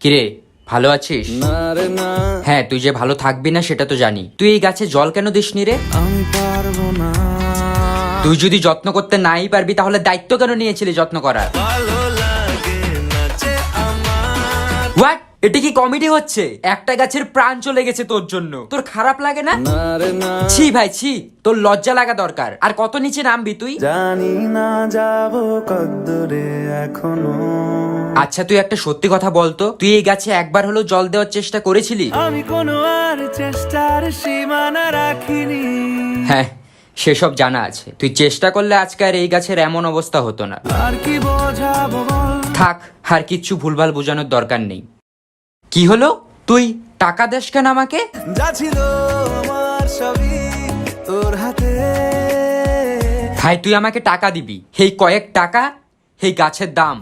কিরে, ভালো আছিস? হ্যাঁ, তুই যে ভালো থাকবি না সেটা তো জানি। তুই এই গাছে জল কেন দিসনি রে? আমি পারবো না। তুই যদি যত্ন করতে নাই পারবি তাহলে দায়িত্ব কেন নিয়েছিলি যত্ন করার? ভালো লাগে না যে আমার। হোয়াট? এটা কি কমেডি হচ্ছে? একটা গাছের প্রাণ চলে গেছে তোর জন্য, তোর খারাপ লাগে না? না রে না, ছি ভাই ছি, তোর লজ্জা লাগা দরকার। আর কত নিচে নামবি তুই? জানি না যাবো কদ্দূরে এখনো। আচ্ছা তুই একটা সত্যি কথা বলতো, তুই এই গাছে একবার হলেও জল দেওয়ার চেষ্টা করেছিলি? আমি কোনো আর চেষ্টার সীমানা রাখিনি। হ্যাঁ, সেসব জানা আছে। তুই চেষ্টা করলে আজকে আর এই গাছের এমন অবস্থা হতো না। আর কি বোঝাবো বল। থাক, আর কিচ্ছু ভুলভাল বোঝানোর দরকার নেই। কি হলো? তুই টাকা দেস কেন আমাকে? যা ছিল আমার সবই তোর হাতে। ভাই তুই আমাকে টাকা দিবি, এই কয়েক টাকা এই গাছের দাম।